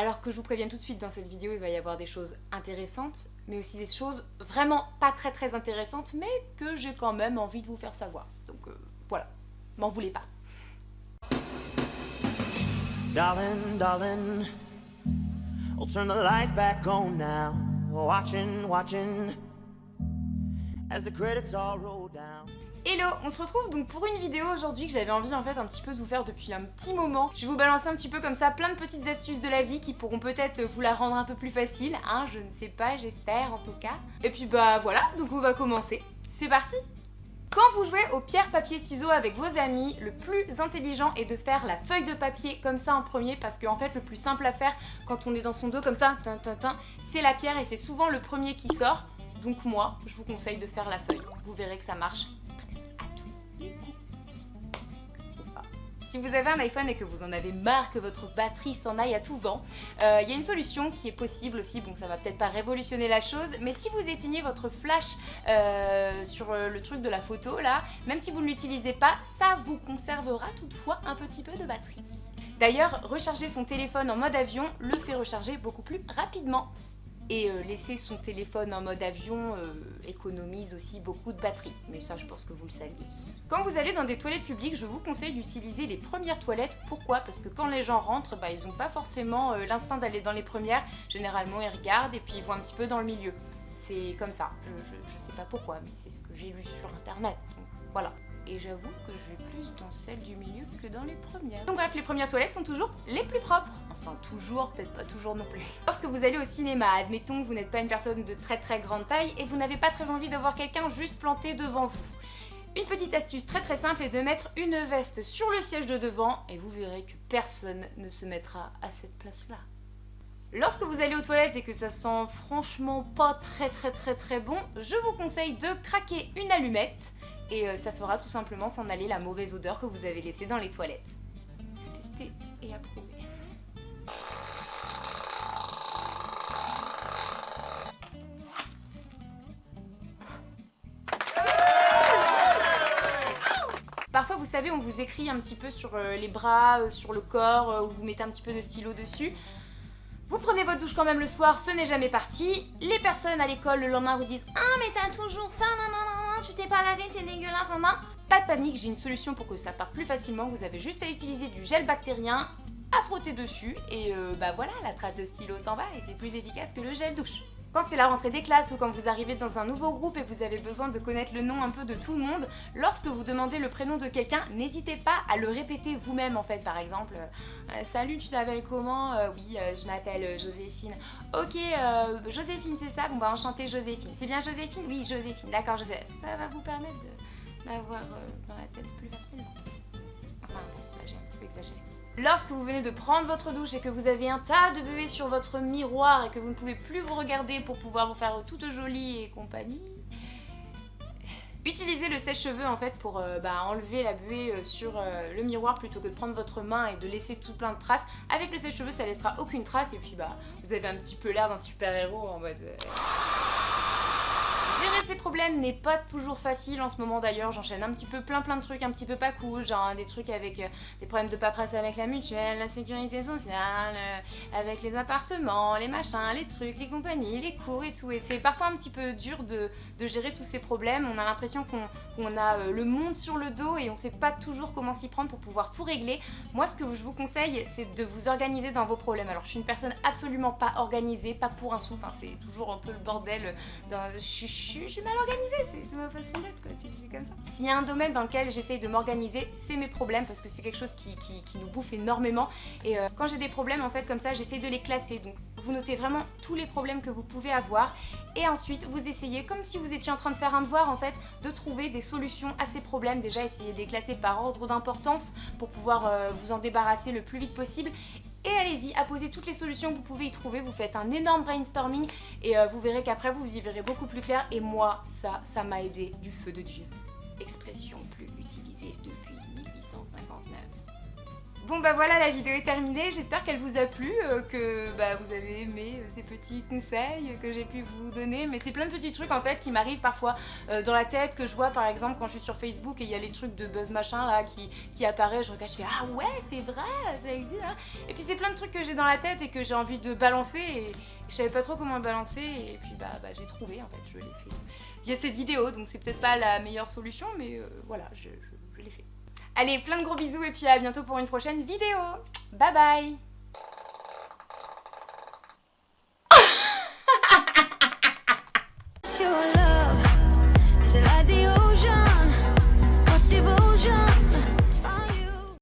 Alors que je vous préviens tout de suite, dans cette vidéo il va y avoir des choses intéressantes, mais aussi des choses vraiment pas très intéressantes, mais que j'ai quand même envie de vous faire savoir. Donc voilà, m'en voulez pas. Darling, darling, I'll turn the lights back on now. Watching as the credits all roll down. Hello, on se retrouve donc pour une vidéo aujourd'hui que j'avais envie en fait un petit peu de vous faire depuis un petit moment. Je vais vous balancer un petit peu comme ça plein de petites astuces de la vie qui pourront peut-être vous la rendre un peu plus facile, hein, je ne sais pas, j'espère en tout cas. Et puis bah voilà, donc on va commencer. C'est parti! Quand vous jouez au pierre, papier, ciseaux avec vos amis, le plus intelligent est de faire la feuille de papier comme ça en premier parce qu'en fait le plus simple à faire quand on est dans son dos comme ça, c'est la pierre et c'est souvent le premier qui sort. Donc moi, je vous conseille de faire la feuille. Vous verrez que ça marche à tous les coups. Si vous avez un iPhone et que vous en avez marre que votre batterie s'en aille à tout vent, il y a une solution qui est possible aussi. Bon, ça va peut-être pas révolutionner la chose, mais si vous éteignez votre flash sur le truc de la photo là, même si vous ne l'utilisez pas, ça vous conservera toutefois un petit peu de batterie. D'ailleurs, recharger son téléphone en mode avion le fait recharger beaucoup plus rapidement. Et laisser son téléphone en mode avion économise aussi beaucoup de batterie. Mais ça, je pense que vous le saviez. Quand vous allez dans des toilettes publiques, je vous conseille d'utiliser les premières toilettes. Pourquoi? Parce que quand les gens rentrent, bah, ils n'ont pas forcément l'instinct d'aller dans les premières. Généralement, ils regardent et puis ils vont un petit peu dans le milieu. C'est comme ça. Je sais pas pourquoi, mais c'est ce que j'ai lu sur internet. Donc voilà. Et j'avoue que je vais plus dans celle du milieu que dans les premières. Donc bref, les premières toilettes sont toujours les plus propres. Enfin toujours, peut-être pas toujours non plus. Lorsque vous allez au cinéma, admettons que vous n'êtes pas une personne de très grande taille et vous n'avez pas très envie de voir quelqu'un juste planté devant vous. Une petite astuce très simple est de mettre une veste sur le siège de devant et vous verrez que personne ne se mettra à cette place-là. Lorsque vous allez aux toilettes et que ça sent franchement pas très bon, je vous conseille de craquer une allumette. Et ça fera tout simplement s'en aller la mauvaise odeur que vous avez laissée dans les toilettes. Tester et approuver. Parfois, vous savez, on vous écrit un petit peu sur les bras, sur le corps, où vous mettez un petit peu de stylo dessus. Vous prenez votre douche quand même le soir, ce n'est jamais parti. Les personnes à l'école le lendemain vous disent « Ah mais t'as toujours ça, non, tu t'es pas lavé, t'es dégueulasse, non. » Pas de panique, j'ai une solution pour que ça parte plus facilement. Vous avez juste à utiliser du gel bactérien, à frotter dessus et bah voilà, la trace de stylo s'en va et c'est plus efficace que le gel douche. Quand c'est la rentrée des classes ou quand vous arrivez dans un nouveau groupe et vous avez besoin de connaître le nom un peu de tout le monde, lorsque vous demandez le prénom de quelqu'un, n'hésitez pas à le répéter vous-même en fait. Par exemple, salut, tu t'appelles comment? Oui, je m'appelle Joséphine. Ok, Joséphine, c'est ça? Bon bah enchantée Joséphine. C'est bien Joséphine? Oui, Joséphine, d'accord, ça va vous permettre d'avoir dans la tête plus facilement. Enfin bon, là j'ai un petit peu exagéré. Lorsque vous venez de prendre votre douche et que vous avez un tas de buée sur votre miroir et que vous ne pouvez plus vous regarder pour pouvoir vous faire toute jolie et compagnie, utilisez le sèche-cheveux en fait pour enlever la buée sur le miroir plutôt que de prendre votre main et de laisser tout plein de traces. Avec le sèche-cheveux ça laissera aucune trace et puis vous avez un petit peu l'air d'un super-héros en mode... Gérer ces problèmes n'est pas toujours facile en ce moment d'ailleurs, j'enchaîne un petit peu plein de trucs un petit peu pas cool, genre des trucs avec des problèmes de paperasse avec la mutuelle, la sécurité sociale, avec les appartements, les machins, les trucs, les compagnies, les cours et tout. Et c'est parfois un petit peu dur de gérer tous ces problèmes, on a l'impression qu'on a le monde sur le dos et on sait pas toujours comment s'y prendre pour pouvoir tout régler. Moi ce que je vous conseille c'est de vous organiser dans vos problèmes. Alors je suis une personne absolument pas organisée, pas pour un sou, enfin c'est toujours un peu le bordel, je suis mal organisée, c'est ma façon d'être quoi, c'est comme ça. S'il y a un domaine dans lequel j'essaye de m'organiser, c'est mes problèmes parce que c'est quelque chose qui nous bouffe énormément et quand j'ai des problèmes en fait comme ça, j'essaye de les classer. Donc vous notez vraiment tous les problèmes que vous pouvez avoir et ensuite vous essayez, comme si vous étiez en train de faire un devoir en fait, de trouver des solutions à ces problèmes. Déjà essayez de les classer par ordre d'importance pour pouvoir vous en débarrasser le plus vite possible. Et allez-y, apposez toutes les solutions que vous pouvez y trouver, vous faites un énorme brainstorming et vous verrez qu'après vous y verrez beaucoup plus clair et moi ça m'a aidé du feu de Dieu. Expression plus utilisée depuis 1859. Bon bah voilà, la vidéo est terminée, j'espère qu'elle vous a plu, que bah, vous avez aimé ces petits conseils que j'ai pu vous donner, mais c'est plein de petits trucs en fait qui m'arrivent parfois dans la tête, que je vois par exemple quand je suis sur Facebook et il y a les trucs de buzz machin là qui apparaissent, je regarde, je fais ah ouais c'est vrai, ça existe hein. Et puis c'est plein de trucs que j'ai dans la tête et que j'ai envie de balancer et je savais pas trop comment le balancer et puis bah j'ai trouvé en fait, je l'ai fait via cette vidéo, donc c'est peut-être pas la meilleure solution mais voilà, je l'ai fait. Allez, plein de gros bisous et puis à bientôt pour une prochaine vidéo. Bye bye. Sure.